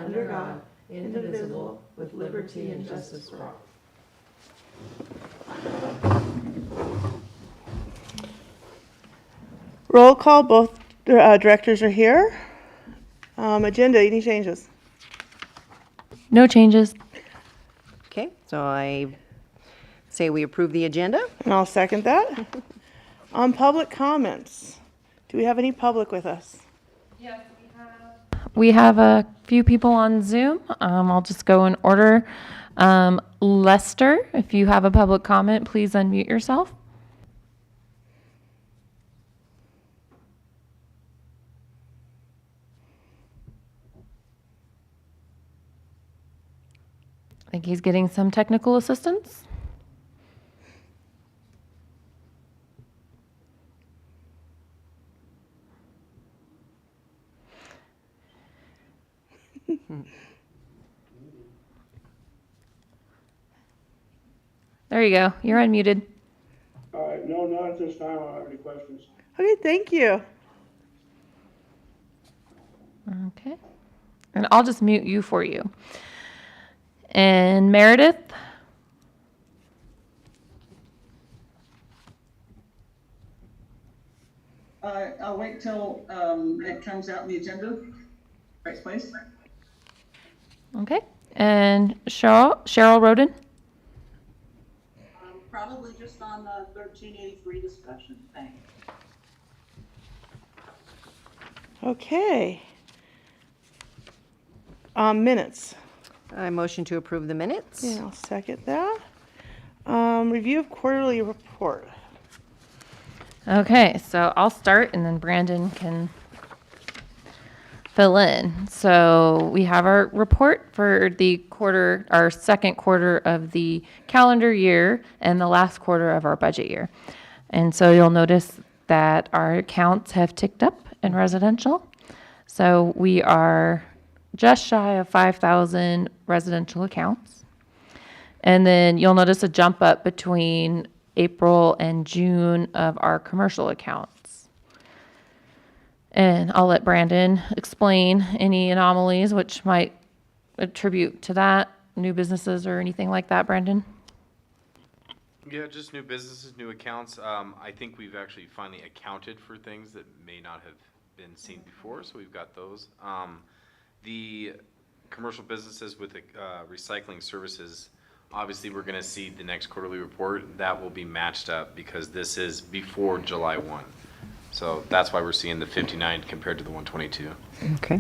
under God, indivisible, with liberty and justice for all. Roll call, both directors are here. Agenda, any changes? No changes. Okay, so I say we approve the agenda. And I'll second that. On public comments, do we have any public with us? Yes, we have a few people on Zoom. I'll just go in order. Lester, if you have a public comment, please unmute yourself. I think he's getting some technical assistance. There you go. You're unmuted. All right, no, not at this time. I don't have any questions. Okay, thank you. Okay. And I'll just mute you for you. And Meredith? I'll wait till it comes out in the agenda. Right place. Okay. And Cheryl Roden? Probably just on the 1383 discussion. Thanks. Okay. Minutes. I motion to approve the minutes. Yeah, I'll second that. Review of quarterly report. Okay, so I'll start and then Brandon can fill in. So we have our report for the quarter, our second quarter of the calendar year and the last quarter of our budget year. And so you'll notice that our accounts have ticked up in residential. So we are just shy of 5,000 residential accounts. And then you'll notice a jump up between April and June of our commercial accounts. And I'll let Brandon explain any anomalies which might attribute to that, new businesses or anything like that, Brandon? Yeah, just new businesses, new accounts. I think we've actually finally accounted for things that may not have been seen before, so we've got those. The commercial businesses with the recycling services, obviously we're going to see the next quarterly report. That will be matched up because this is before July 1. So that's why we're seeing the 59 compared to the 122. Okay.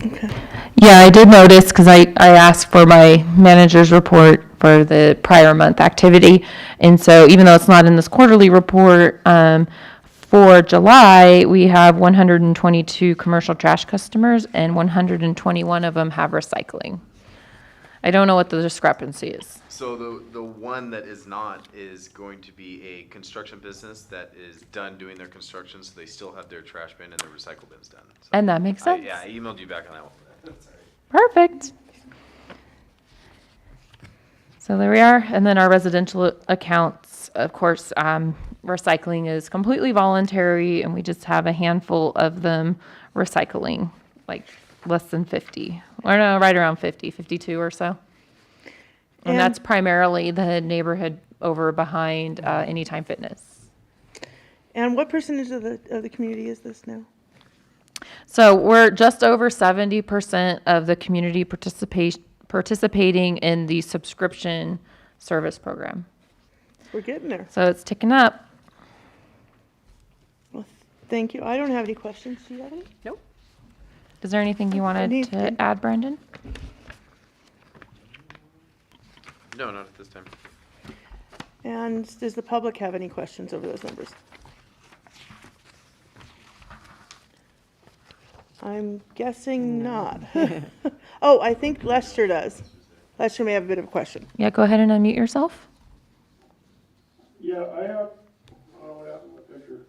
Yeah, I did notice because I asked for my manager's report for the prior month activity. And so even though it's not in this quarterly report, for July, we have 122 commercial trash customers and 121 of them have recycling. I don't know what the discrepancy is. So the one that is not is going to be a construction business that is done doing their construction, so they still have their trash bin and their recycle bins done. So And that makes sense. yeah, I emailed you back on that one. That's all right. Perfect. So there we are. And then our residential accounts, of course, recycling is completely voluntary and we just have a handful of them recycling, like less than 50, or no, right around 50, 52 or so. And that's primarily the neighborhood over behind Anytime Fitness. And what percentage of the community is this now? So we're just over 70% of the community participating in the subscription service program. We're getting there. So it's ticking up. Well, thank you. I don't have any questions. Do you have any? Nope. Is there anything you wanted to add, Brandon? No, not at this time. And does the public have any questions over those numbers? I'm guessing not. Oh, I think Lester does. Lester may have a bit of a question. Yeah, go ahead and unmute yourself. Yeah, I have, what happened with the picture?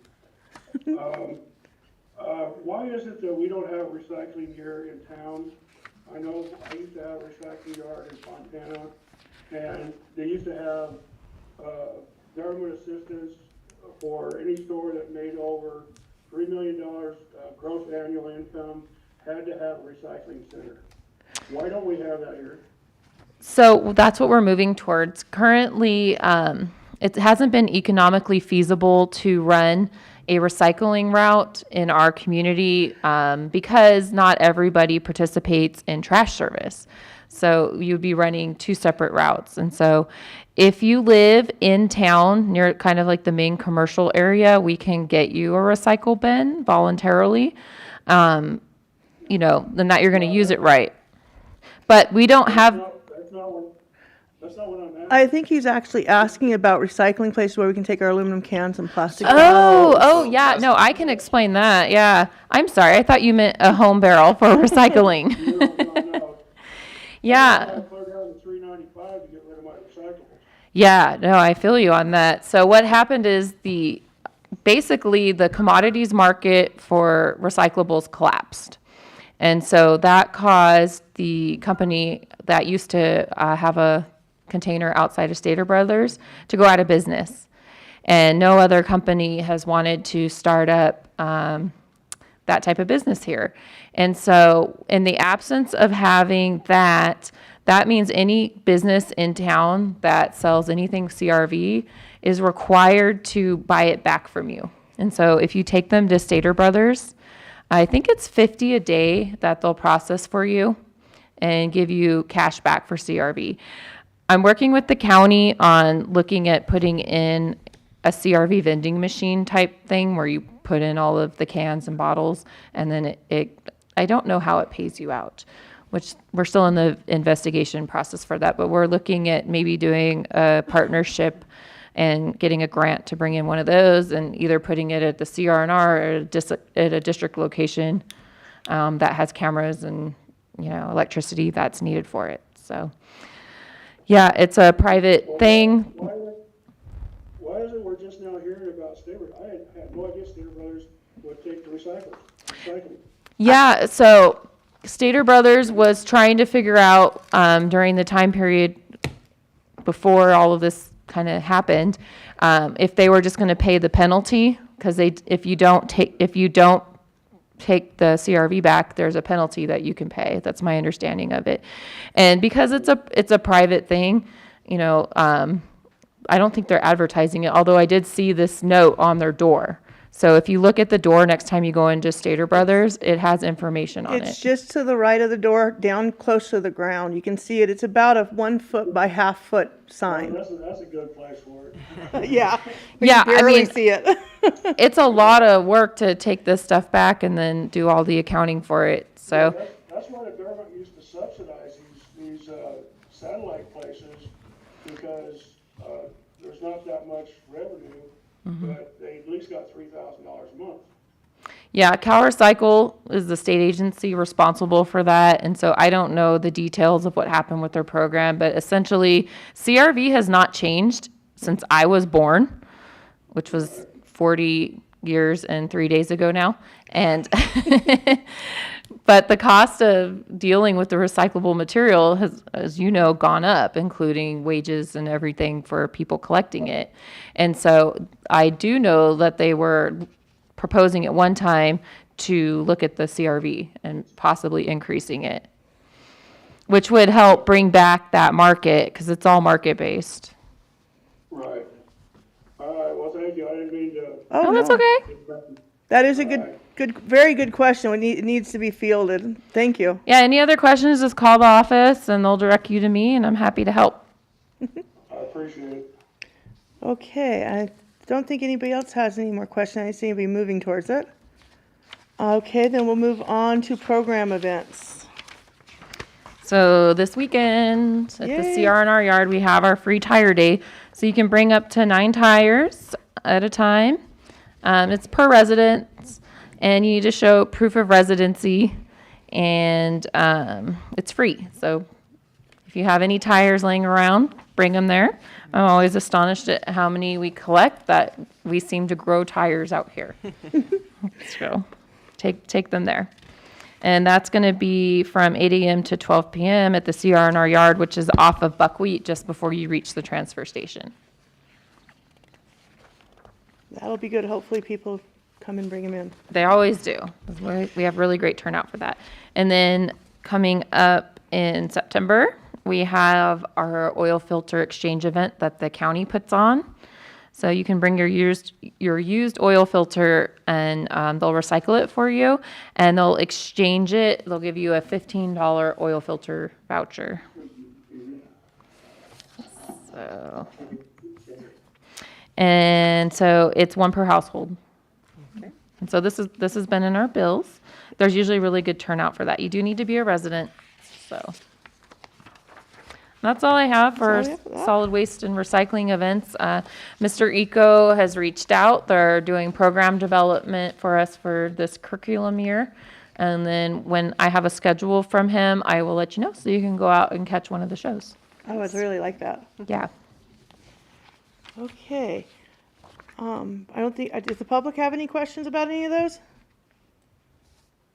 Why is it that we don't have recycling here in town? I know I used to have a recycling yard in Fontana, and they used to have government assistance for any store that made over $3 million gross annual income had to have a recycling center. Why don't we have that here? So that's what we're moving towards. Currently, it hasn't been economically feasible to run a recycling route in our community because not everybody participates in trash service. So you'd be running two separate routes. And so if you live in town near kind of like the main commercial area, we can get you a recycle bin voluntarily. You know, then that you're going to use it right. But we don't have. That's not what I'm asking. I think he's actually asking about recycling places where we can take our aluminum cans and plastic Oh, yeah. No, I can explain that. Yeah. I'm sorry. I thought you meant a home barrel for recycling. No. Yeah. I clear down to $3.95 to get rid of my recyclables. Yeah. No, I feel you on that. So what happened is basically the commodities market for recyclables collapsed. And so that caused the company that used to have a container outside of Stater Brothers to go out of business. And no other company has wanted to start up that type of business here. And so in the absence of having that means any business in town that sells anything CRV is required to buy it back from you. And so if you take them to Stater Brothers, I think it's $50 a day that they'll process for you and give you cash back for CRV. I'm working with the county on looking at putting in a CRV vending machine type thing where you put in all of the cans and bottles, and then I don't know how it pays you out, which we're still in the investigation process for that, but we're looking at maybe doing a partnership and getting a grant to bring in one of those and either putting it at the CR&R or at a district location that has cameras and, you know, electricity that's needed for it. So, yeah, it's a private thing. Why is it we're just now hearing about Stater? I had no idea Stater Brothers would take the recycling. Yeah, so Stater Brothers was trying to figure out during the time period before all of this kind of happened, if they were just going to pay the penalty, because if you don't take the CRV back, there's a penalty that you can pay. That's my understanding of it. And because it's a private thing, you know, I don't think they're advertising it, although I did see this note on their door. So if you look at the door next time you go into Stater Brothers, it has information on It's it. just to the right of the door, down close to the ground. You can see it. It's about a 1 foot by half foot sign. That's a good place for it. Yeah. Yeah, You I barely mean, see it. it's a lot of work to take this stuff back and then do all the accounting for it. So, That's why the government used to subsidize these satellite places, because there's not that much revenue, but they at least got $3,000 a month. yeah, CalRecycle is the state agency responsible for that. And so I don't know the details of what happened with their program, but essentially CRV has not changed since I was born, which was 40 years and 3 days ago now. And but the cost of dealing with the recyclable material has, as you know, gone up, including wages and everything for people collecting it. And so I do know that they were proposing at one time to look at the CRV and possibly increasing it, which would help bring back that market because it's all market-based. Right. All right, well, thank you. I didn't mean to. Oh, that's no. okay. That is a very good question. It needs to be fielded. Thank you. Yeah, any other questions, just call the office and they'll direct you to me and I'm happy to help. I appreciate it. Okay, I don't think anybody else has any more questions. I see anybody moving towards it. Okay, then we'll move on to program events. So this weekend at the Yay. CR&R yard, we have our free tire day. So you can bring up to 9 tires at a time. It's per resident and you need to show proof of residency and it's free. So if you have any tires laying around, bring them there. I'm always astonished at how many we collect that we seem to grow tires out here. So take them there. And that's going to be from 8 a.m. to 12 p.m. at the CR&R yard, which is off of Buckwheat just before you reach the transfer station. That'll be good. Hopefully people come and bring them in. They always do. We have really great turnout for that. And then coming up in September, we have our oil filter exchange event that the county puts on. So you can bring your used oil filter and they'll recycle it for you and they'll exchange it. They'll give you a $15 oil filter voucher. So it's one per household. And so this has been in our bills. There's usually really good turnout for that. You do need to be a resident, so. That's all I have for all we have for that. solid waste and recycling events. Mr. Eco has reached out. They're doing program development for us for this curriculum year. And then when I have a schedule from him, I will let you know so you can go out and catch one of the shows. I would really like that. Yeah. Okay. I don't think, does the public have any questions about any of those?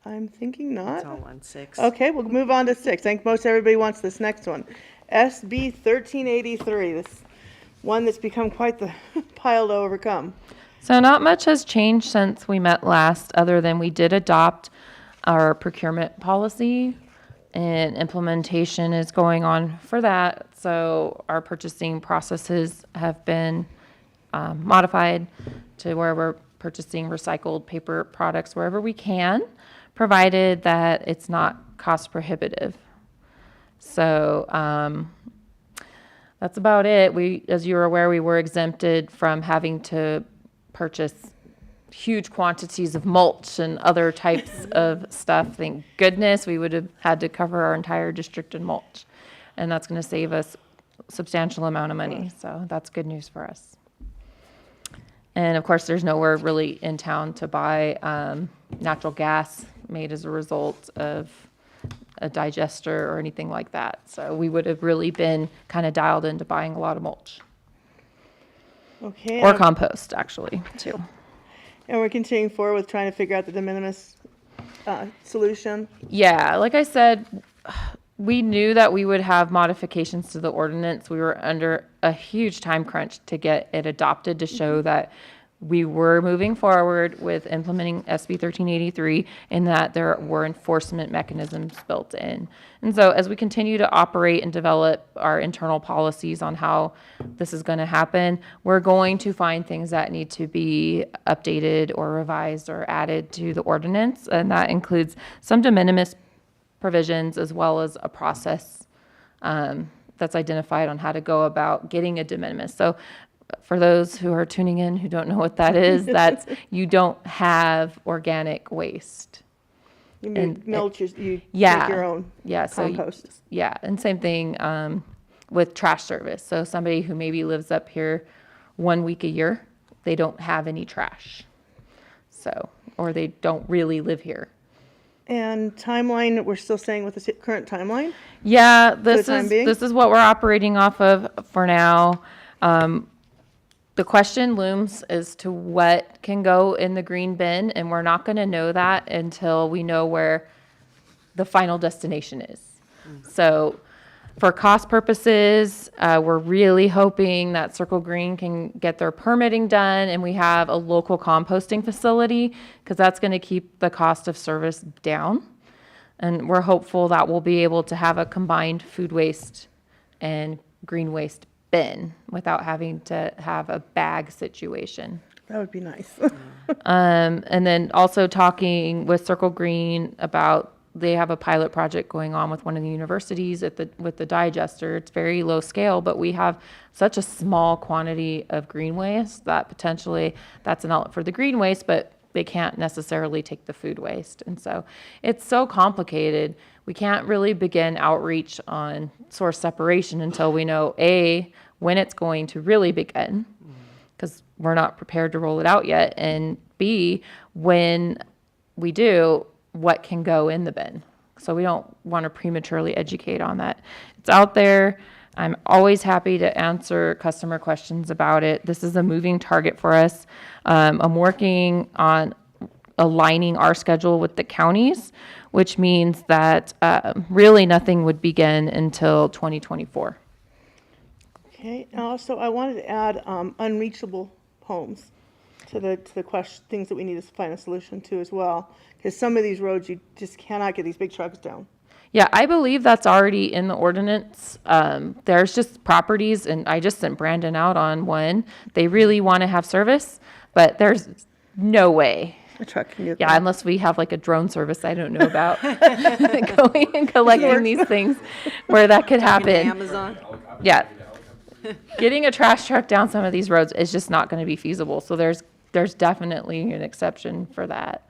I'm thinking not. It's all on 6. Okay, we'll move on to 6. I think most everybody wants this next one. SB 1383, this one that's become quite the pile to overcome. So not much has changed since we met last, other than we did adopt our procurement policy and implementation is going on for that. So our purchasing processes have been modified to where we're purchasing recycled paper products wherever we can, provided that it's not cost prohibitive. So that's about it. We, as you're aware, we were exempted from having to purchase huge quantities of mulch and other types of stuff. Thank goodness we would have had to cover our entire district in mulch. And that's going to save us a substantial amount of money. So that's good news for us. And of course, there's nowhere really in town to buy natural gas made as a result of a digester or anything like that. So we would have really been kind of dialed into buying a lot of mulch. Okay. Or compost, actually, too. And we're continuing forward with trying to figure out the de minimis solution. Yeah, like I said, we knew that we would have modifications to the ordinance. We were under a huge time crunch to get it adopted to show that we were moving forward with implementing SB 1383 and that there were enforcement mechanisms built in. And so as we continue to operate and develop our internal policies on how this is going to happen, we're going to find things that need to be updated or revised or added to the ordinance. And that includes some de minimis provisions as well as a process that's identified on how to go about getting a de minimis. So for those who are tuning in who don't know what that is, that's you don't have organic waste. You mean mulch, you Yeah. make your own compost. So and same thing with trash service. So somebody who maybe lives up here 1 week a year, they don't have any trash. So, or they don't really live here. And timeline, we're still staying with the current timeline? Yeah, time being? this is what we're operating off of for now. The question looms as to what can go in the green bin, and we're not going to know that until we know where the final destination is. So for cost purposes, we're really hoping that Circle Green can get their permitting done and we have a local composting facility because that's going to keep the cost of service down. And we're hopeful that we'll be able to have a combined food waste and green waste bin without having to have a bag situation. That would be nice. And then also talking with Circle Green about they have a pilot project going on with one of the universities with the digester. It's very low scale, but we have such a small quantity of green waste that potentially that's an outlet for the green waste, but they can't necessarily take the food waste. And so it's so complicated. We can't really begin outreach on source separation until we know, A, when it's going to really begin, because we're not prepared to roll it out yet, and B, when we do, what can go in the bin. So we don't want to prematurely educate on that. It's out there. I'm always happy to answer customer questions about it. This is a moving target for us. I'm working on aligning our schedule with the counties, which means that really nothing would begin until 2024. Okay, and also I wanted to add unreachable homes to the things that we need to find a solution to as well. Because some of these roads, you just cannot get these big trucks down. Yeah, I believe that's already in the ordinance. There's just properties, and I just sent Brandon out on one. They really want to have service, but there's no way. A truck can get Yeah, there. unless we have like a drone service I don't know about going and collecting these things where that could happen. Amazon. Yeah. Getting a trash truck down some of these roads is just not going to be feasible. So there's definitely an exception for that.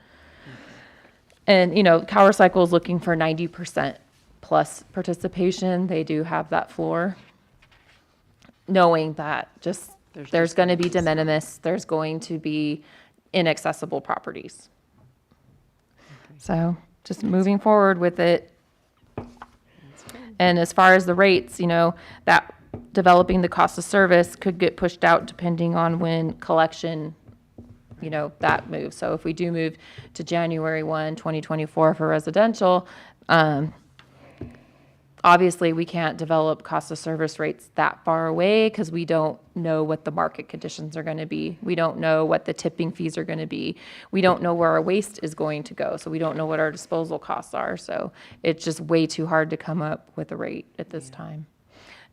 And, Cal Recycle is looking for 90% plus participation. They do have that floor. Knowing that there's going to be de minimis, there's going to be inaccessible properties. So just moving forward with it. And as far as the rates, that developing the cost of service could get pushed out depending on when collection that moves. So if we do move to January 1, 2024 for residential, obviously we can't develop cost of service rates that far away because we don't know what the market conditions are going to be. We don't know what the tipping fees are going to be. We don't know where our waste is going to go. So we don't know what our disposal costs are. So it's just way too hard to come up with a rate at this time.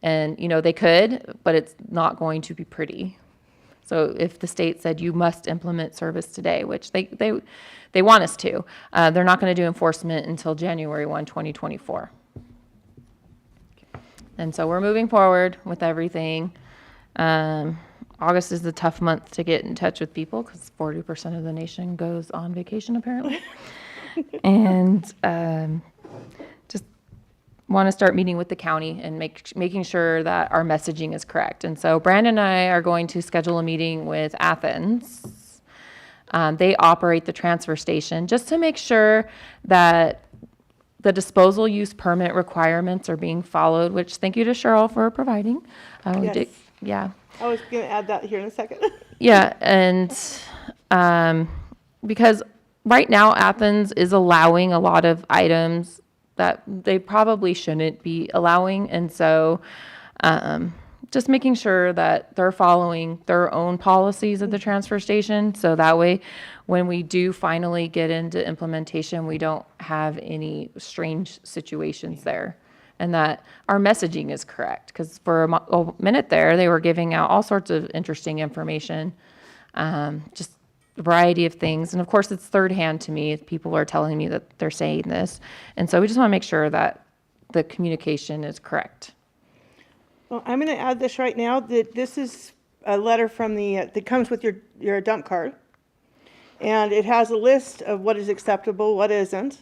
And, they could, but it's not going to be pretty. So if the state said you must implement service today, which they want us to, they're not going to do enforcement until January 1, 2024. And so we're moving forward with everything. August is a tough month to get in touch with people because 40% of the nation goes on vacation apparently. And just want to start meeting with the county and making sure that our messaging is correct. And so Brandon and I are going to schedule a meeting with Athens. They operate the transfer station just to make sure that the disposal use permit requirements are being followed, which thank you to Cheryl for providing. Yes. Yeah. I was going to add that here in a second. Yeah, and because right now Athens is allowing a lot of items that they probably shouldn't be allowing, and so just making sure that they're following their own policies at the transfer station, so that way when we do finally get into implementation, we don't have any strange situations there. And that our messaging is correct. Because for a minute there, they were giving out all sorts of interesting information, just a variety of things. And of course, it's third hand to me. People are telling me that they're saying this. And so we just want to make sure that the communication is correct. Well, I'm going to add this right now, that this is a letter from that comes with your dump card. And it has a list of what is acceptable, what isn't.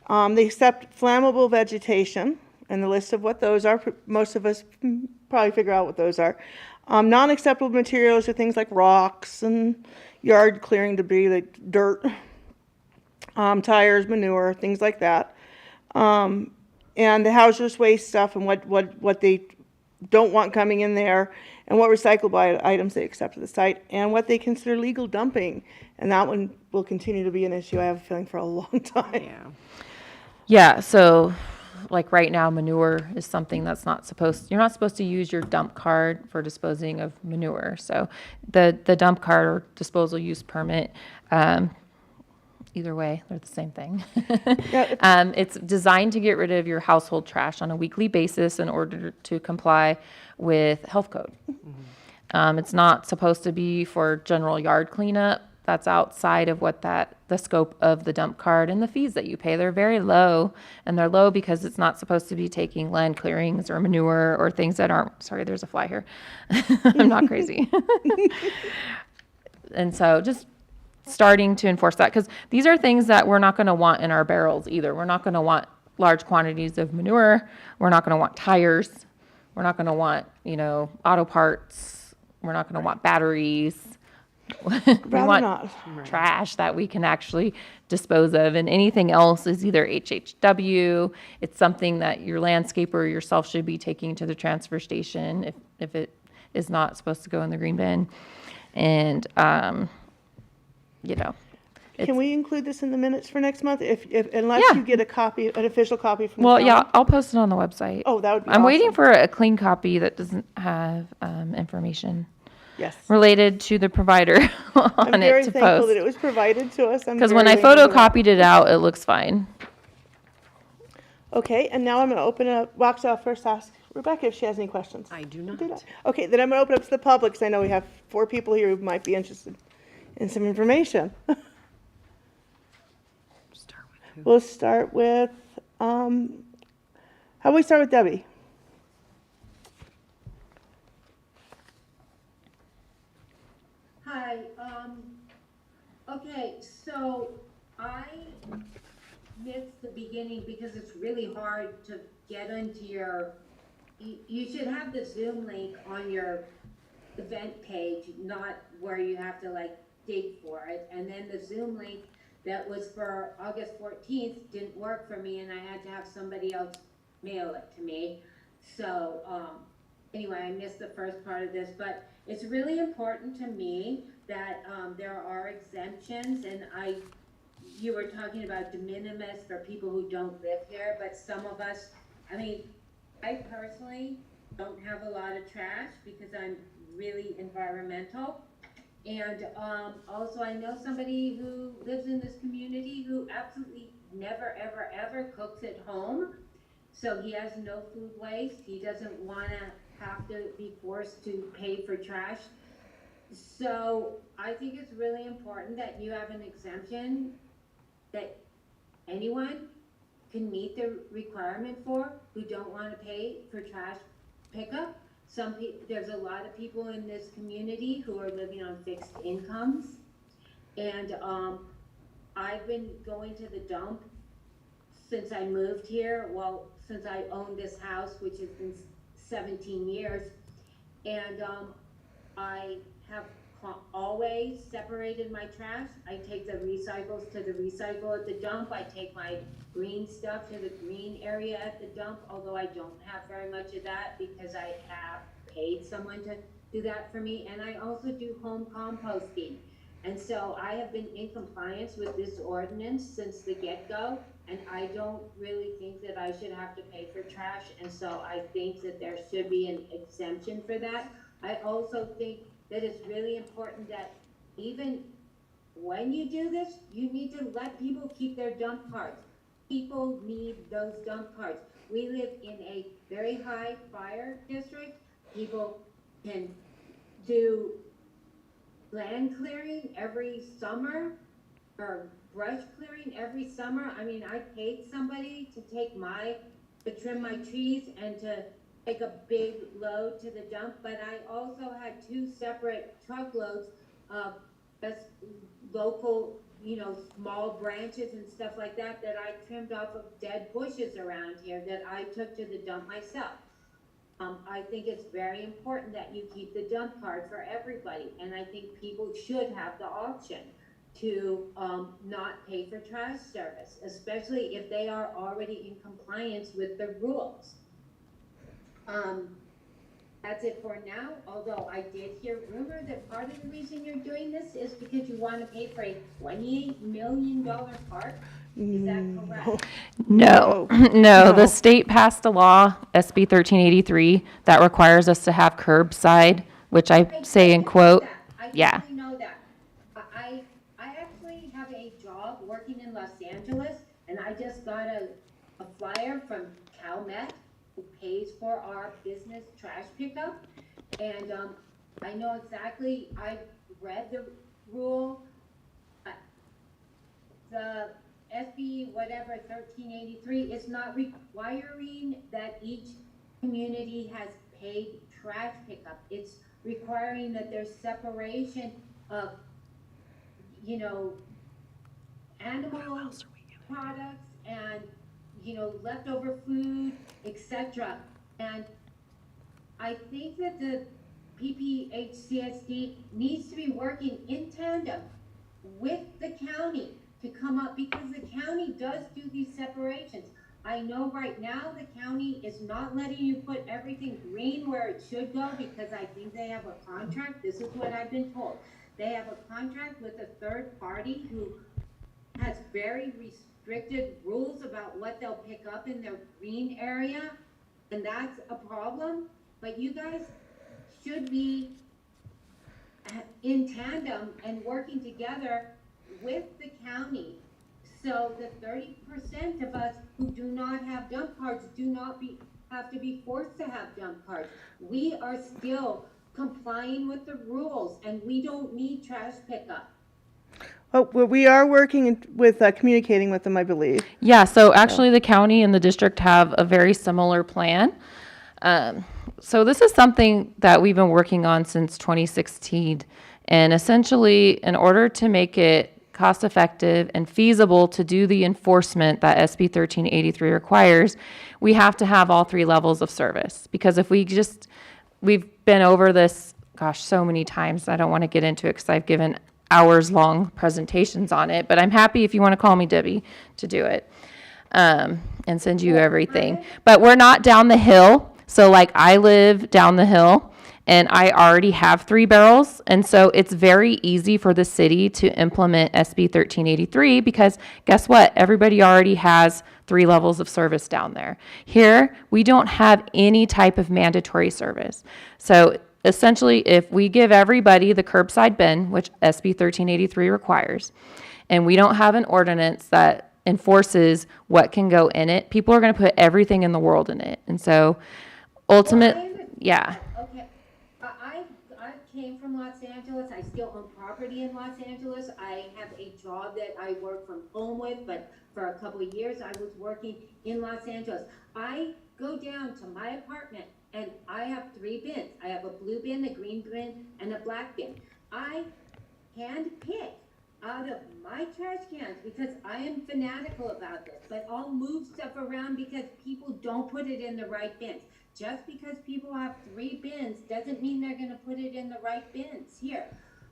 They accept flammable vegetation, and the list of what those are. Most of us probably figure out what those are. Non-acceptable materials are things like rocks and yard clearing debris, like dirt, tires, manure, things like that. And the hazardous waste stuff and what they don't want coming in there, and what recyclable items they accept at the site, and what they consider legal dumping. And that one will continue to be an issue, I have a feeling, for a long time. Yeah. Yeah, so like right now, manure is something that's you're not supposed to use your dump card for disposing of manure. So the dump card or disposal use permit, either way, they're the same thing. It's designed to get rid of your household trash on a weekly basis in order to comply with health code. It's not supposed to be for general yard cleanup. That's outside of the scope of the dump card, and the fees that you pay, they're very low, and they're low because it's not supposed to be taking land clearings or manure or things that aren't, sorry, there's a fly here. I'm not crazy. And so just starting to enforce that, because these are things that we're not going to want in our barrels either. We're not going to want large quantities of manure. We're not going to want tires. We're not going to want, auto parts. We're not going to want batteries. We Rather want not. trash that we can actually dispose of, and anything else is either HHW. It's something that your landscaper yourself should be taking to the transfer station if it is not supposed to go in the green bin. And Can we include this in the minutes for next month? Unless Yeah. you get an official copy from the well, county? yeah, I'll post it on the website. Oh, that would be I'm waiting awesome. for a clean copy that doesn't have information Yes. related to the provider on I'm it very to thankful post. that it was provided to us. Because when I photocopied it out, it looks fine. Okay, and now I'm gonna open up, well, actually, I'll first ask Rebecca if she has any questions. I do Do not. not. Okay, then I'm gonna open up to the public, because I know we have 4 people here who might be interested in some information. Start with who? We'll start with, how about we start with Debbie? Hi, okay, so I missed the beginning because it's really hard to get into your, you should have the Zoom link on your event page, not where you have to like dig for it. And then the Zoom link that was for August 14th didn't work for me, and I had to have somebody else mail it to me. So, anyway, I missed the first part of this, but it's really important to me that there are exemptions, and you were talking about de minimis for people who don't live here, but some of us, I mean, I personally don't have a lot of trash because I'm really environmental. And also I know somebody who lives in this community who absolutely never, ever, ever cooks at home. So he has no food waste. He doesn't want to have to be forced to pay for trash. So I think it's really important that you have an exemption that anyone can meet the requirement for who don't want to pay for trash pickup. There's a lot of people in this community who are living on fixed incomes. And I've been going to the dump since I moved here, well, since I owned this house, which has been 17 years. And I have always separated my trash. I take the recycles to the recycle at the dump. I take my green stuff to the green area at the dump, although I don't have very much of that because I have paid someone to do that for me. And I also do home composting. And so I have been in compliance with this ordinance since the get-go, and I don't really think that I should have to pay for trash. And so I think that there should be an exemption for that. I also think that it's really important that even when you do this, you need to let people keep their dump cards. People need those dump cards. We live in a very high fire district. People can do land clearing every summer or brush clearing every summer. I mean, I paid somebody to trim my trees and to take a big load to the dump, but I also had 2 separate truckloads of just local, small branches and stuff like that I trimmed off of dead bushes around here that I took to the dump myself. I think it's very important that you keep the dump card for everybody, and I think people should have the option to not pay for trash service, especially if they are already in compliance with the rules. That's it for now, although I did hear rumor that part of the reason you're doing this is because you want to pay for a $28 million park. Is that correct? No, no, the state passed a law, SB 1383, that requires us to have curbside, which I say in quote, yeah. I definitely know that. I actually have a job working in Los Angeles, and I just got a flyer from CalMet, who pays for our business trash pickup. And I know exactly, I read the rule. The SB whatever 1383 is not requiring that each community has paid trash pickup. It's requiring that there's separation of, animal products and, leftover food, etc. And I think that the PPHCSD needs to be working in tandem with the county to come up, because the county does do these separations. I know right now the county is not letting you put everything green where it should go because I think they have a contract. This is what I've been told. They have a contract with a third party who has very restricted rules about what they'll pick up in their green area, and that's a problem. But you guys should be in tandem and working together with the county So the 30% of us who do not have dump cards have to be forced to have dump cards. We are still complying with the rules, and we don't need trash pickup. Oh, well, we are working with, communicating with them, I believe. Yeah, so actually the county and the district have a very similar plan. So this is something that we've been working on since 2016. And essentially, in order to make it cost effective and feasible to do the enforcement that SB 1383 requires, we have to have all three levels of service. Because if we've been over this, gosh, so many times, I don't want to get into it because I've given hours-long presentations on it, but I'm happy if you want to call me Debbie to do it, and send you everything. But we're not down the hill. So like I live down the hill and I already have 3 barrels. And so it's very easy for the city to implement SB 1383 because guess what? Everybody already has 3 levels of service down there. Here, we don't have any type of mandatory service. So essentially, if we give everybody the curbside bin, which SB 1383 requires, and we don't have an ordinance that enforces what can go in it, people are going to put everything in the world in it. And so yeah. Okay, I came from Los Angeles. I still own property in Los Angeles. I have a job that I work from home with, but for a couple of years I was working in Los Angeles. I go down to my apartment and I have 3 bins. I have a blue bin, a green bin, and a black bin. I hand pick out of my trash cans because I am fanatical about this, but I'll move stuff around because people don't put it in the right bins. Just because people have 3 bins doesn't mean they're gonna put it in the right bins here.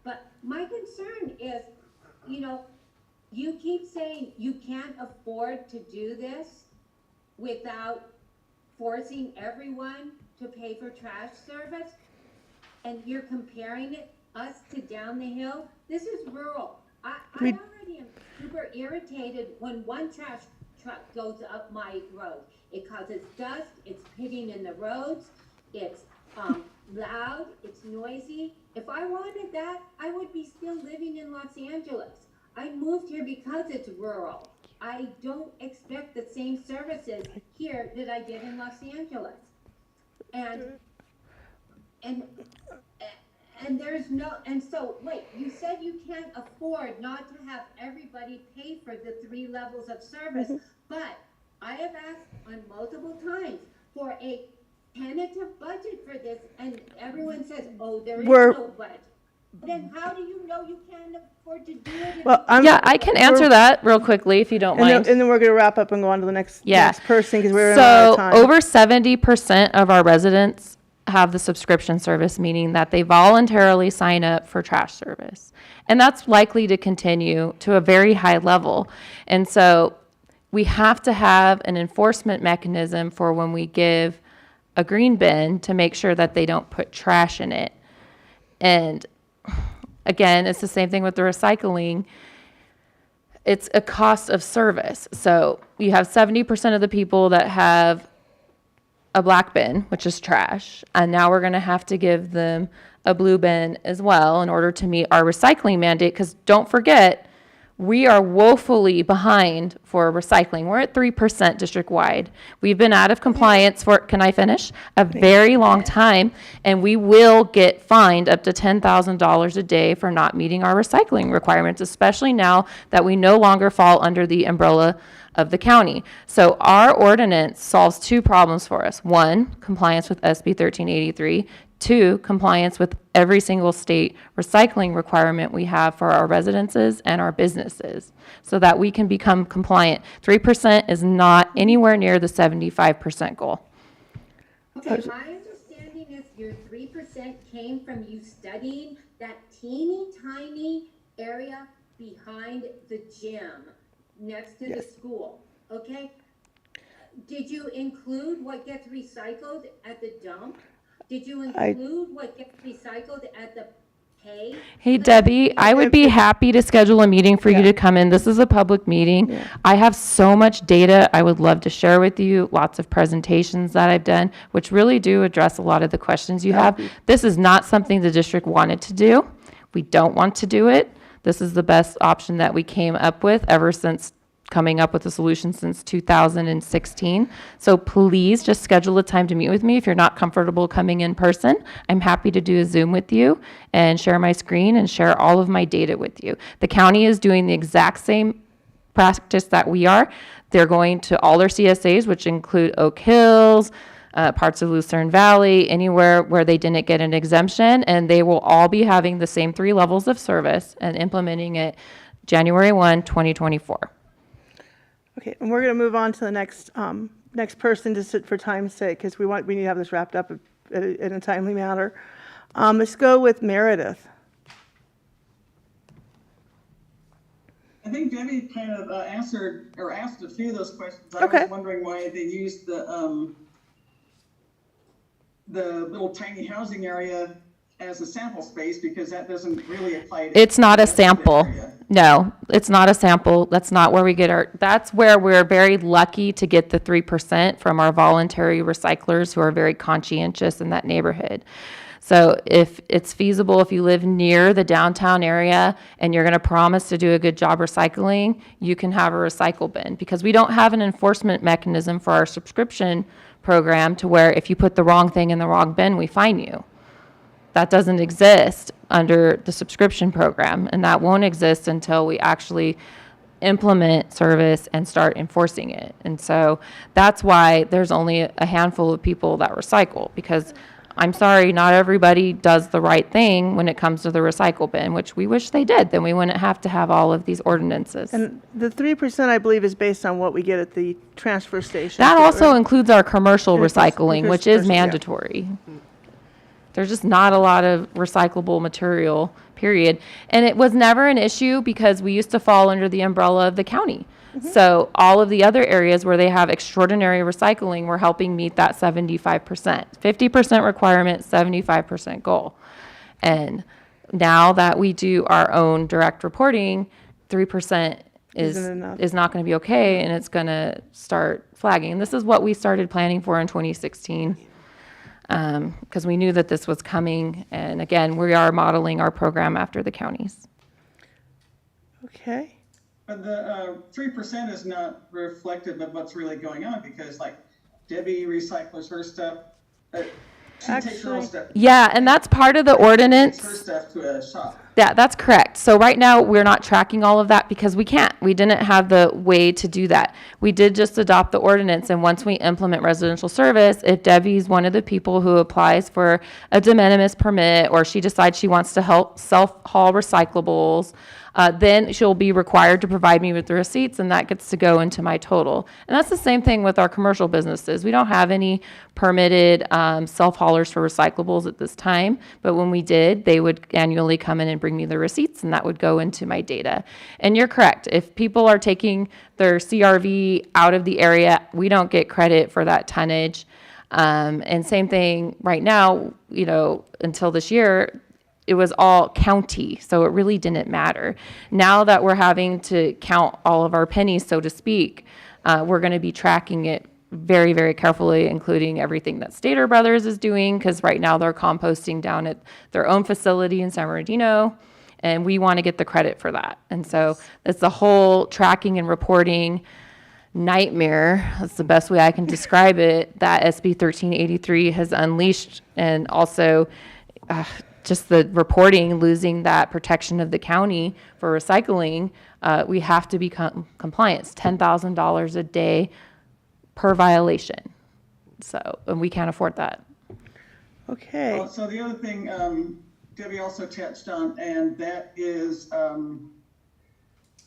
But my concern is, you keep saying you can't afford to do this without forcing everyone to pay for trash service, and you're comparing us to down the hill. This is rural. I already am super irritated when one trash truck goes up my road. It causes dust, it's pitting in the roads, it's loud, it's noisy. If I wanted that, I would be still living in Los Angeles. I moved here because it's rural. I don't expect the same services here that I did in Los Angeles. And there's no, and so, wait, you said you can't afford not to have everybody pay for the 3 levels of service, but I have asked on multiple times for a tentative budget for this, and everyone says, oh, there is no budget. Then how do you know you can't afford to do it? Well, I can answer that real quickly if you don't mind. And then we're going to wrap up and go on to the next person because we're so out of time. Over 70% of our residents have the subscription service, meaning that they voluntarily sign up for trash service. And that's likely to continue to a very high level. And so we have to have an enforcement mechanism for when we give a green bin to make sure that they don't put trash in it. And again, it's the same thing with the recycling. It's a cost of service. So you have 70% of the people that have a black bin, which is trash, and now we're going to have to give them a blue bin as well in order to meet our recycling mandate, because don't forget, we are woefully behind for recycling. We're at 3% district-wide. We've been out of compliance for, can I finish? A very long time, and we will get fined up to $10,000 a day for not meeting our recycling requirements, especially now that we no longer fall under the umbrella of the county. So our ordinance solves 2 problems for us. 1, compliance with SB 1383. 2, compliance with every single state recycling requirement we have for our residences and our businesses so that we can become compliant. 3% is not anywhere near the 75% goal. Okay, my understanding is your 3% came from you studying that teeny tiny area behind the gym next to the school, okay? Did you include what gets recycled at the dump? Did you include what gets recycled at the pay? Hey, Debbie, I would be happy to schedule a meeting for you to come in. This is a public meeting. I have so much data I would love to share with you, lots of presentations that I've done, which really do address a lot of the questions you have. This is not something the district wanted to do. We don't want to do it. This is the best option that we came up with ever since coming up with a solution since 2016. So please just schedule a time to meet with me. If you're not comfortable coming in person, I'm happy to do a Zoom with you and share my screen and share all of my data with you. The county is doing the exact same practice that we are. They're going to all their CSAs, which include Oak Hills, parts of Lucerne Valley, anywhere where they didn't get an exemption, and they will all be having the same 3 levels of service and implementing it January 1, 2024. Okay, and we're going to move on to the next person to sit for time's sake, because we need to have this wrapped up in a timely manner. Let's go with Meredith. I think Debbie kind of answered or asked a few of those questions. I Okay. was wondering why they used the little tiny housing area as a sample space, because that doesn't really apply to. It's not the a rest of the sample. area. No, it's not a sample. That's not where we get that's where we're very lucky to get the 3% from our voluntary recyclers who are very conscientious in that neighborhood. So if it's feasible, if you live near the downtown area and you're going to promise to do a good job recycling, you can have a recycle bin, because we don't have an enforcement mechanism for our subscription program to where if you put the wrong thing in the wrong bin, we fine you. That doesn't exist under the subscription program, and that won't exist until we actually implement service and start enforcing it. And so that's why there's only a handful of people that recycle, because I'm sorry, not everybody does the right thing when it comes to the recycle bin, which we wish they did. Then we wouldn't have to have all of these ordinances. And the 3%, I believe, is based on what we get at the transfer station. That too, also right? includes our commercial It includes recycling, which is commercial, yeah. mandatory. There's just not a lot of recyclable material, period. And it was never an issue because we used to fall under the umbrella of the county. So all of the other areas where they have extraordinary recycling, we're helping meet that 75%. 50% requirement, 75% goal. And now that we do our own direct reporting, 3% Isn't enough. is not going to be okay, and it's going to start flagging. And this is what we started planning for in 2016, because we knew that this was coming. And again, we are modeling our program after the counties. Okay. But the 3% is not reflective of what's really going on, because like Debbie recycles her stuff. She takes her own Actually- stuff. Yeah, and that's part of the ordinance. Takes her stuff to a shop. Yeah, that's correct. So right now, we're not tracking all of that because we can't. We didn't have the way to do that. We did just adopt the ordinance, and once we implement residential service, if Debbie's one of the people who applies for a de minimis permit, or she decides she wants to help self-haul recyclables, then she'll be required to provide me with the receipts, and that gets to go into my total. And that's the same thing with our commercial businesses. We don't have any permitted self-haulers for recyclables at this time, but when we did, they would annually come in and bring me the receipts, and that would go into my data. And you're correct. If people are taking their CRV out of the area, we don't get credit for that tonnage. And same thing right now, you know, until this year, it was all county, so it really didn't matter. Now that we're having to count all of our pennies, so to speak, we're going to be tracking it very, very carefully, including everything that Stater Brothers is doing, because right now they're composting down at their own facility in San Bernardino, and we want to get the credit for that. And so it's the whole tracking and reporting nightmare, that's the best way I can describe it, that SB 1383 has unleashed. And also just the reporting, losing that protection of the county for recycling, we have to become compliant. It's $10,000 a day per violation. So, and we can't afford that. Okay. So the other thing Debbie also touched on, and that is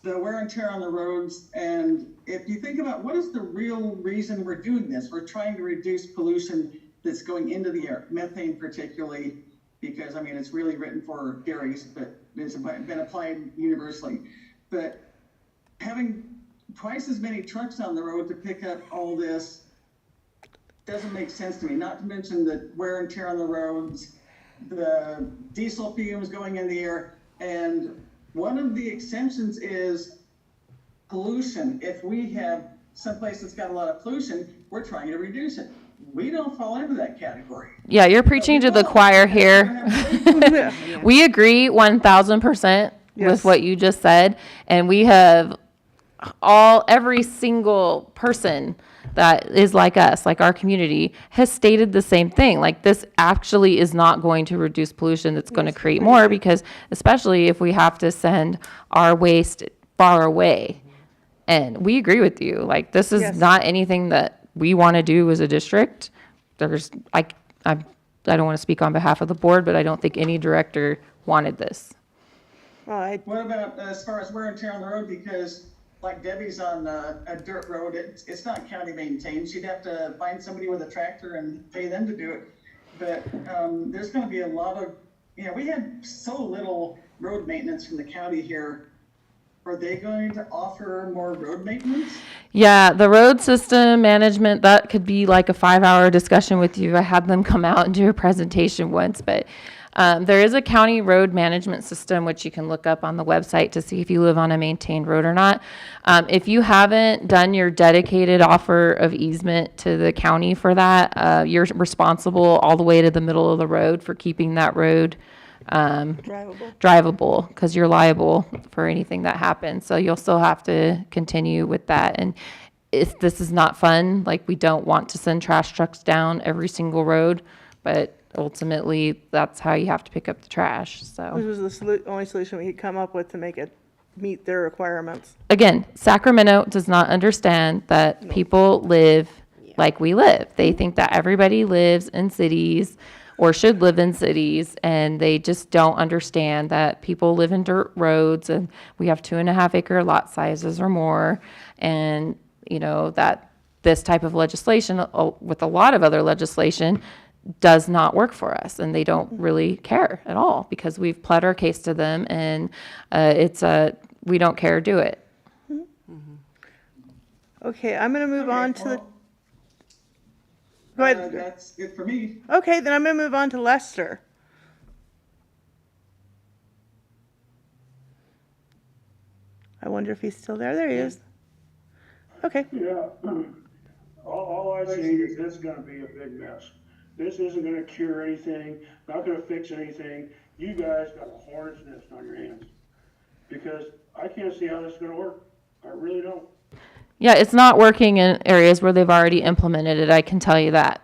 the wear and tear on the roads. And if you think about what is the real reason we're doing this, we're trying to reduce pollution that's going into the air, methane particularly, because, I mean, it's really written for dairies, but it's been applied universally. But having twice as many trucks on the road to pick up all this doesn't make sense to me, not to mention the wear and tear on the roads, the diesel fumes going in the air. And one of the exemptions is pollution. If we have someplace that's got a lot of pollution, we're trying to reduce it. We don't fall into that category. Yeah, you're preaching to the choir here. We agree 1,000% Yes. with what you just said, and we have every single person that is like us, like our community, has stated the same thing. Like, this actually is not going to reduce pollution. It's going to create more, because especially if we have to send our waste far away. And we agree with you. Like, this is Yes. not anything that we want to do as a district. I don't want to speak on behalf of the board, but I don't think any director wanted this. Well, What about as far as wear and tear on the road? Because like Debbie's on a dirt road, it's not county maintained. She'd have to find somebody with a tractor and pay them to do it. But there's going to be a lot of, we had so little road maintenance from the county here. Are they going to offer more road maintenance? Yeah, the road system management, that could be like a 5-hour discussion with you. I had them come out and do a presentation once, but there is a county road management system, which you can look up on the website to see if you live on a maintained road or not. If you haven't done your dedicated offer of easement to the county for that, you're responsible all the way to the middle of the road for keeping that road drivable, because you're liable for anything that happens. So you'll still have to continue with that. And this is not fun. Like, we don't want to send trash trucks down every single road, but ultimately that's how you have to pick up the trash. Which So was the only solution we could come up with to make it meet their requirements. again, Sacramento does not understand that people live like we live. They think that everybody lives in cities or should live in cities, and they just don't understand that people live in dirt roads, and we have 2.5-acre lot sizes or more, and that this type of legislation, with a lot of other legislation, does not work for us, and they don't really care at all, because we've pled our case to them, and we don't care, do it. Okay, I'm going to move on to the. Go ahead. That's it for me. Okay, then I'm going to move on to Lester. I wonder if he's still there. There he is. Okay. Yeah, all I see is this is gonna be a big mess. This isn't gonna cure anything, not gonna fix anything. You guys got a hornet's nest on your hands. Because I can't see how this is gonna work. I really don't. Yeah, it's not working in areas where they've already implemented it, I can tell you that.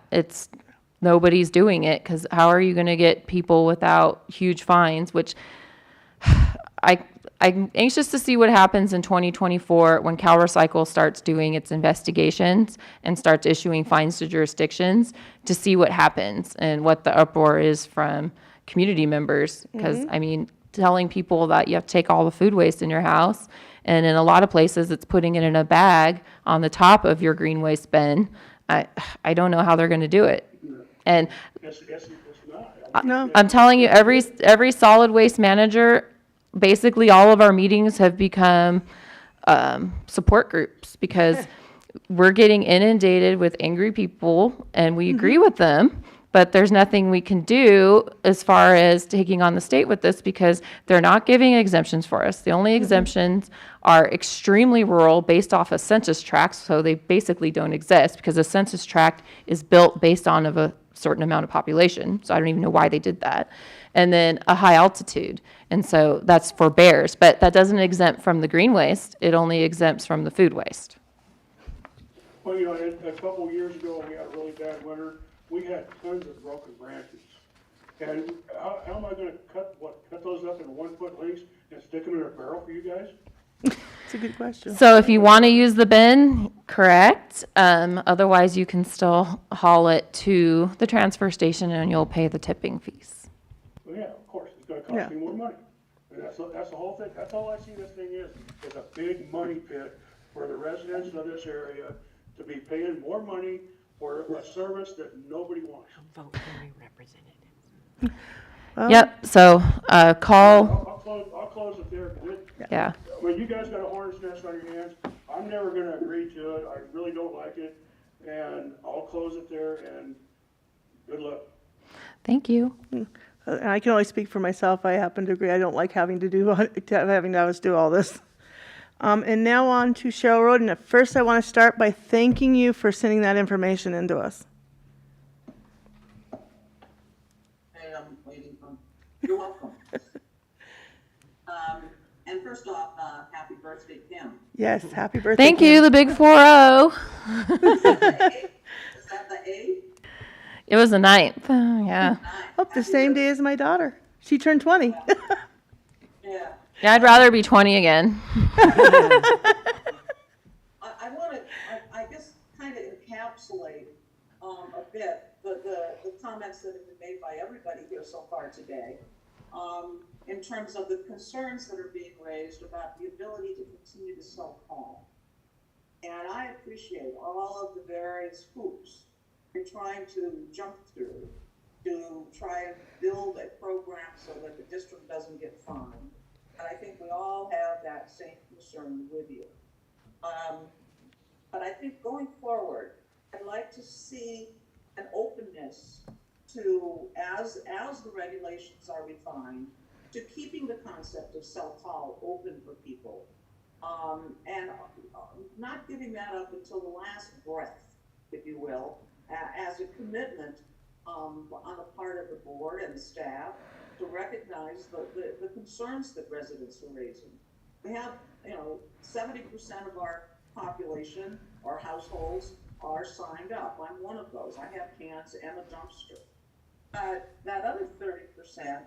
Nobody's doing it, because how are you going to get people without huge fines, which I'm anxious to see what happens in 2024 when CalRecycle starts doing its investigations and starts issuing fines to jurisdictions, to see what happens and what the uproar is from community members. Because, telling people that you have to take all the food waste in your house, and in a lot of places it's putting it in a bag on the top of your green waste bin, I don't know how they're going to do it. And It's not. No. I'm telling you, every solid waste manager, basically all of our meetings have become support groups, because we're getting inundated with angry people, and we agree with them, but there's nothing we can do as far as taking on the state with this, because they're not giving exemptions for us. The only exemptions are extremely rural, based off of census tracts, so they basically don't exist, because a census tract is built based on of a certain amount of population, so I don't even know why they did that. And then a high altitude, and so that's for bears, but that doesn't exempt from the green waste, it only exempts from the food waste. Well, a couple of years ago, we had a really bad winter. We had tons of broken branches. And how am I gonna cut those up in 1-foot lengths and stick them in a barrel for you guys? It's a good question. So if you want to use the bin, correct. Otherwise, you can still haul it to the transfer station, and you'll pay the tipping fees. Well, yeah, of course, it's gonna cost me more money. And that's the whole thing. That's all I see this thing is a big money pit for the residents of this area to be paying more money for a service that nobody wants. Vote for a representative. Yep, so call, I'll close it there. yeah. I mean, you guys got a hornet's nest on your hands. I'm never gonna agree to it. I really don't like it. And I'll close it there, and good luck. Thank you. And I can only speak for myself. I happen to agree. I don't like having to always do all this. And now on to Cheryl Road. And at first, I want to start by thanking you for sending that information into us. Hey, I'm waiting for, you're welcome. And And first off, happy birthday, Kim. Yes, happy birthday. Thank Kim. you, the big 4-0. Is that the 8th? It was the 9th. Yeah. Oh, the same day as my daughter. She turned 20. Yeah. Yeah, I'd rather be 20 again. I want to, I guess, kind of encapsulate a bit the comments that have been made by everybody here so far today, in terms of the concerns that are being raised about the ability to continue to self-home. And I appreciate all of the various hoops you're trying to jump through to try and build a program so that the district doesn't get fined. And I think we all have that same concern with you. But I think going forward, I'd like to see an openness to, as the regulations are refined, to keeping the concept of self-haul open for people, and not giving that up until the last breath, if you will, as a commitment on the part of the board and the staff to recognize the concerns that residents are raising. We have, 70% of our population or households are signed up. I'm one of those. I have cans and a dumpster. That other 30%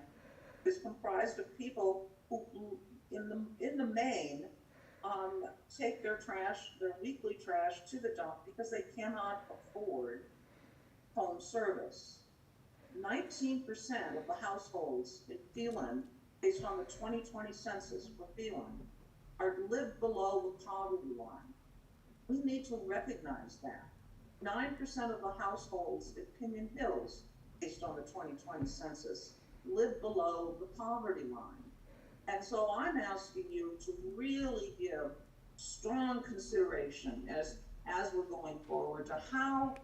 is comprised of people who in the main, take their weekly trash to the dump because they cannot afford home service. 19% of the households in Phelan, based on the 2020 census for Phelan, live below the poverty line. We need to recognize that. 9% of the households in Pinion Hills, based on the 2020 census, live below the poverty line. And so I'm asking you to really give strong consideration as we're going forward to how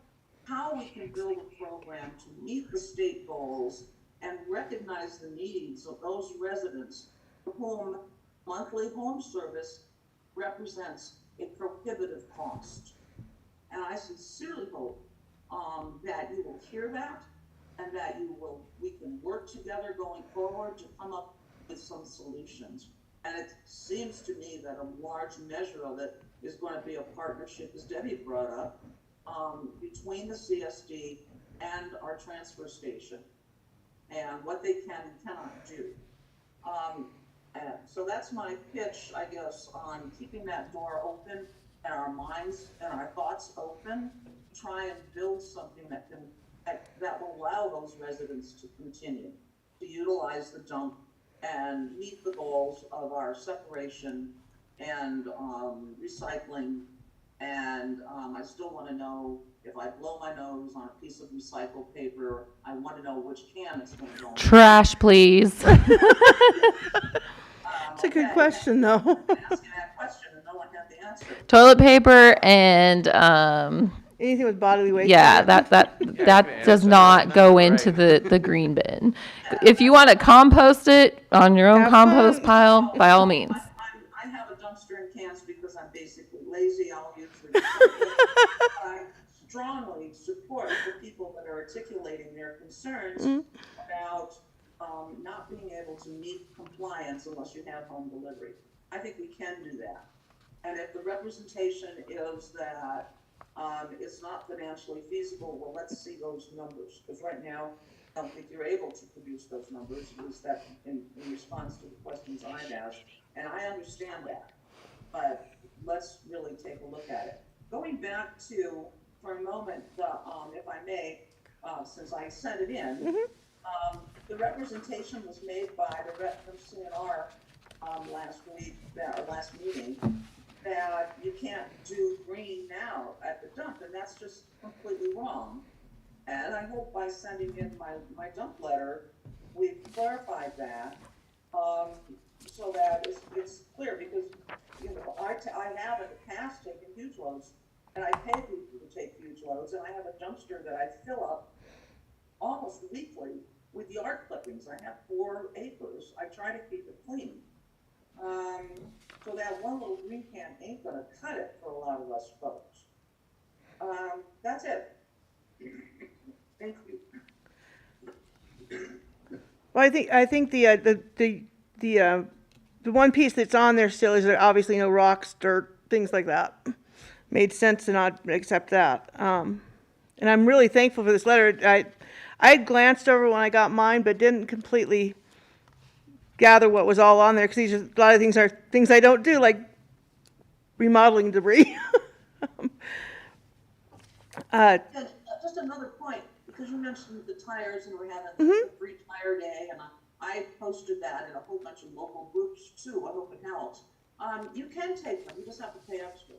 we can build a program to meet the state goals and recognize the needs of those residents for whom monthly home service represents a prohibitive cost. And I sincerely hope that you will hear that and that we can work together going forward to come up with some solutions. And it seems to me that a large measure of it is going to be a partnership, as Debbie brought up, between the CSD and our transfer station and what they can and cannot do. So that's my pitch, I guess, on keeping that door open and our minds and our thoughts open, try and build something that will allow those residents to continue to utilize the dump and meet the goals of our separation and recycling. And I still want to know, if I blow my nose on a piece of recycled paper, I want to know which can it's going to go in. Trash, please. It's a good question, though. Asking that question and no one had the answer. Toilet paper and Anything with bodily waste. yeah, in it. that does not go into the green bin. If you want to compost it on your own Have compost fun. pile, by all means. I have a dumpster and cans because I'm basically lazy. I'll use the recycling. I strongly support the people that are articulating their concerns about not being able to meet compliance unless you have home delivery. I think we can do that. And if the representation is that it's not financially feasible, well, let's see those numbers. Because right now, I don't think you're able to produce those numbers, at least that in response to the questions I've asked. And I understand that, but let's really take a look at it. Going back to, for a moment, if I may, since I sent it in, the representation was made by the rep from CNR last meeting, that you can't do green now at the dump, and that's just completely wrong. And I hope by sending in my dump letter, we've clarified that, so that it's clear, because I have in the past taken huge loads, and I pay people to take huge loads, and I have a dumpster that I fill up almost weekly with yard clippings. I have 4 acres. I try to keep it clean. So that one little green can ain't gonna cut it for a lot of us folks. That's it. Thank you. Well, I think the the one piece that's on there still is there obviously no rocks, dirt, things like that. Made sense to not accept that. And I'm really thankful for this letter. I had glanced over when I got mine, but didn't completely gather what was all on there, because a lot of things are things I don't do, like remodeling debris. Yeah, just another point, because you mentioned the tires and we're having the free tire day, and I posted that in a whole bunch of local groups too. I hope it helps. You can take them, you just have to pay extra.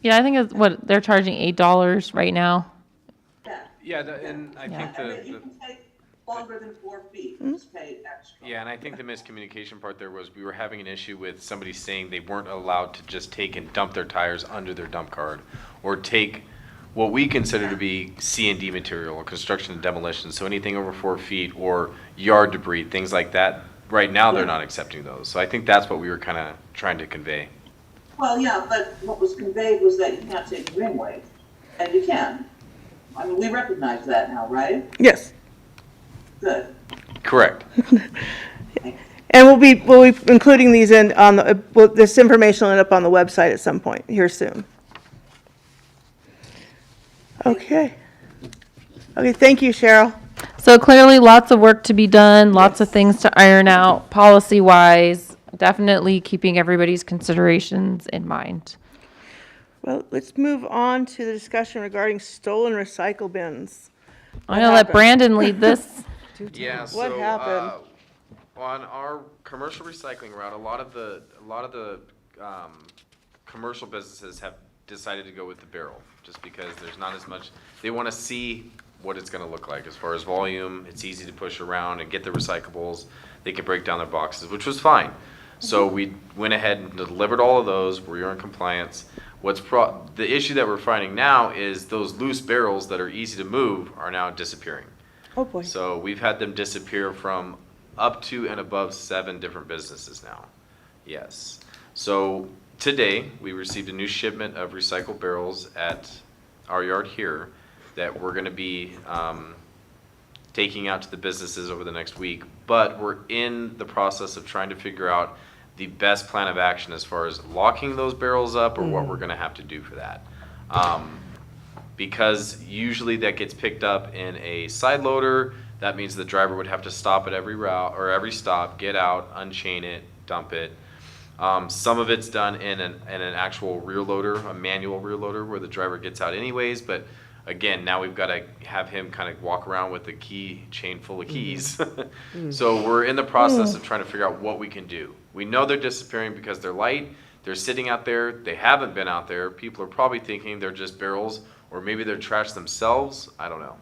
Yeah, I think it's what they're charging $8 right now. Yeah. Yeah, and I think And you can take longer than 4 feet, you just pay extra. Yeah, and I think the miscommunication part there was we were having an issue with somebody saying they weren't allowed to just take and dump their tires under their dump card, or take what we consider to be C&D material, or construction and demolition, so anything over 4 feet, or yard debris, things like that. Right now, they're not accepting those. So I think that's what we were kind of trying to convey. Well, yeah, but what was conveyed was that you can't take green waste, and you can. I mean, we recognize that now, right? Yes. Good. Correct. And we'll be including these in on the, this information will end up on the website at some point here soon. Okay. Okay, thank you, Cheryl. So clearly, lots of work to be done, lots of things to iron out, policy-wise, definitely keeping everybody's considerations in mind. Well, let's move on to the discussion regarding stolen recycle bins. I'm gonna let happened? Brandon lead this. Yeah, What so, happened? On our commercial recycling route, a lot of the commercial businesses have decided to go with the barrel, just because there's not as much, they wanna see what it's gonna look like as far as volume. It's easy to push around and get the recyclables. They can break down their boxes, which was fine. So we went ahead and delivered all of those. We are in compliance. The issue that we're finding now is those loose barrels that are easy to move are now disappearing. Oh, boy. So we've had them disappear from up to and above 7 different businesses now. Yes. So today, we received a new shipment of recycled barrels at our yard here that we're gonna be taking out to the businesses over the next week. But we're in the process of trying to figure out the best plan of action as far as locking those barrels up, or what we're gonna have to do for that. Because usually that gets picked up in a side loader. That means the driver would have to stop at every route or every stop, get out, unchain it, dump it. Some of it's done in an actual rear loader, a manual rear loader, where the driver gets out anyways. But again, now we've got to have him kind of walk around with the key chain full of keys. So we're in the process of trying to figure out what we can do. We know they're disappearing because they're light. They're sitting out there. They haven't been out there. People are probably thinking they're just barrels, or maybe they're trash themselves. I don't know.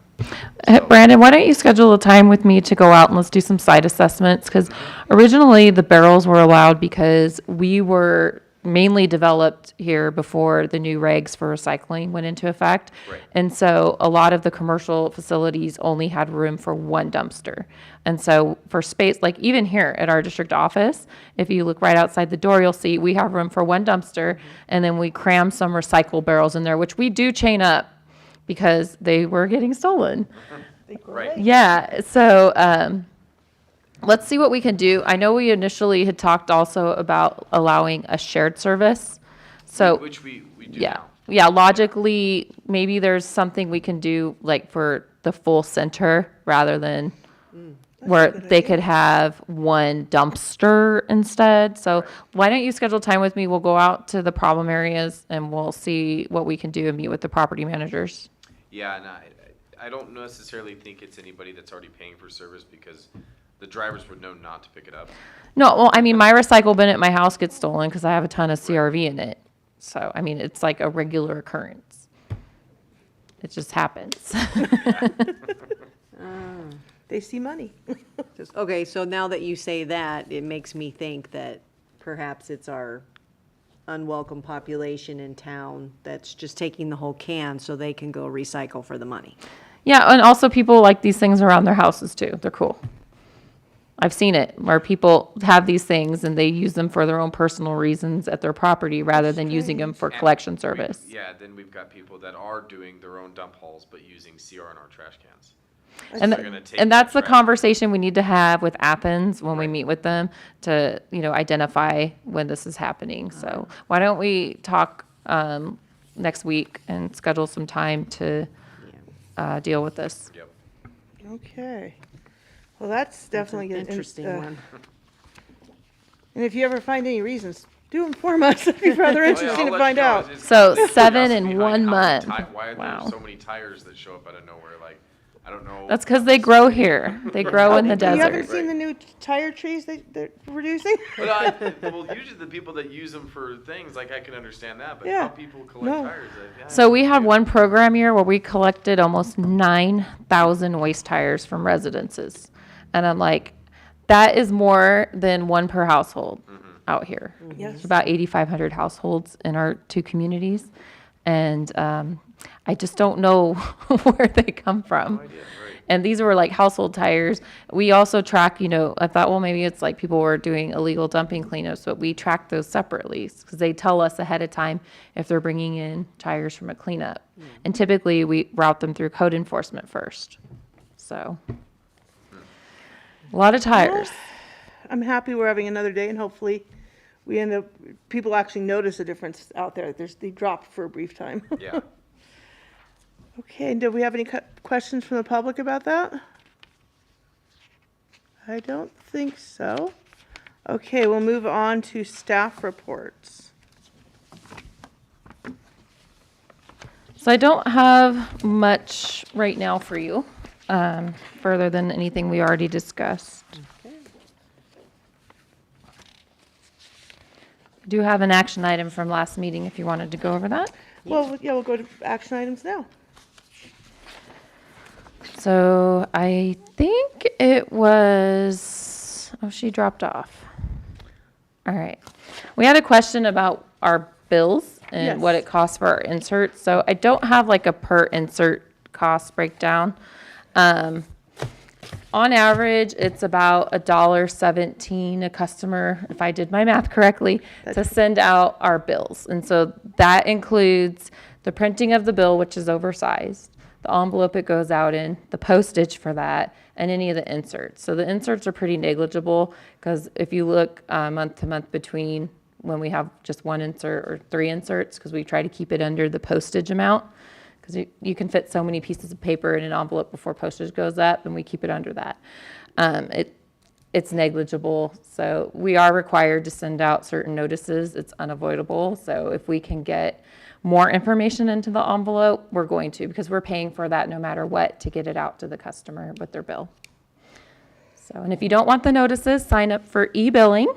Brandon, why don't you schedule a time with me to go out and let's do some site assessments? Because originally the barrels were allowed because we were mainly developed here before the new regs for recycling went into effect. Right. And so a lot of the commercial facilities only had room for one dumpster. And so for space, like even here at our district office, if you look right outside the door, you'll see we have room for one dumpster, and then we cram some recycle barrels in there, which we do chain up because they were getting stolen. Right. Yeah, so let's see what we can do. I know we initially had talked also about allowing a shared service. So, Which we do yeah, now. yeah, logically, maybe there's something we can do like for the full center rather than where they could have one dumpster instead. So why don't you schedule time with me? We'll go out to the problem areas and we'll see what we can do and meet with the property managers. Yeah, and I don't necessarily think it's anybody that's already paying for service, because the drivers would know not to pick it up. No, well, I mean, my recycle bin at my house gets stolen because I have a ton of CRV in it. So, I mean, it's like a regular occurrence. It just happens. They see money. Okay, so now that you say that, it makes me think that perhaps it's our unwelcome population in town that's just taking the whole can so they can go recycle for the money. Yeah, and also people like these things around their houses too. They're cool. I've seen it where people have these things and they use them for their own personal reasons at their property rather than using them for collection service. Yeah, then we've got people that are doing their own dump hauls but using CR&R trash cans. And, They're gonna take and that's the that trash. conversation we need to have with Athens when we meet with them to, identify when this is happening. So why don't we talk next week and schedule some time to deal with this? Yep. Okay. Well, that's definitely An good. interesting one. And if you ever find any reasons, do inform us. It'd be rather interesting to find out. So The 7 in curiosity 1 behind how month. many why are Wow. there so many tires that show up out of nowhere? Like, I don't know. That's because they grow here. They grow in the You haven't desert. seen the new tire trees they're producing? Well, usually the people that use them for things, like I can understand that, but Yeah. how people collect No. tires. So we had one program year where we collected almost 9,000 waste tires from residences. And I'm like, that is more than one per household out here. Yes. It's about 8,500 households in our 2 communities. And I just don't know where they come from. And these were like household tires. We also track, I thought, well, maybe it's like people were doing illegal dumping cleanups, but we track those separately because they tell us ahead of time if they're bringing in tires from a cleanup. And typically we route them through code enforcement first. So a lot of tires. I'm happy we're having another day, and hopefully we end up, people actually notice a difference out there. They drop for a brief time. Yeah. Okay, and do we have any questions from the public about that? I don't think so. Okay, we'll move on to staff reports. So I don't have much right now for you, further than anything we already discussed. I do have an action item from last meeting if you wanted to go over that. Well, yeah, we'll go to action items now. So I think it was, she dropped off. All right. We had a question about our bills and what Yes. it costs for our inserts. So I don't have like a per insert cost breakdown. On average, it's about $1.17 a customer, if I did my math correctly, to send out our bills. And so that includes the printing of the bill, which is oversized, the envelope it goes out in, the postage for that, and any of the inserts. So the inserts are pretty negligible because if you look month to month between when we have just 1 insert or 3 inserts, because we try to keep it under the postage amount, because you can fit so many pieces of paper in an envelope before postage goes up, and we keep it under that. It's negligible, so we are required to send out certain notices. It's unavoidable, so if we can get more information into the envelope, we're going to, because we're paying for that no matter what to get it out to the customer with their bill. So, and if you don't want the notices, sign up for e-billing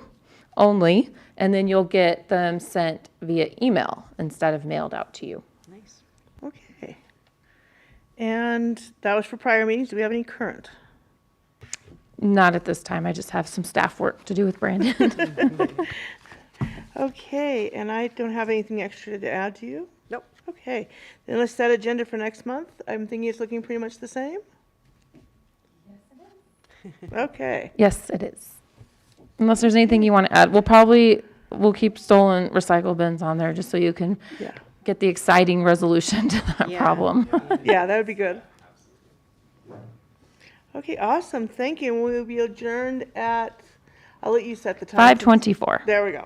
only, and then you'll get them sent via email instead of mailed out to you. Nice. Okay. And that was for prior meetings. Do we have any current? Not at this time. I just have some staff work to do with Brandon. Okay, and I don't have anything extra to add to you? Nope. Okay, then let's set agenda for next month. I'm thinking it's looking pretty much the same? Okay, Yes, it is. Unless there's anything you want to add, we'll keep stolen recycle bins on there just so you can yeah. get the exciting resolution to that Yeah. problem. Yeah, that would be good. Okay, awesome, thank you. We'll be adjourned at, I'll let you set the time. 5:24. There we go.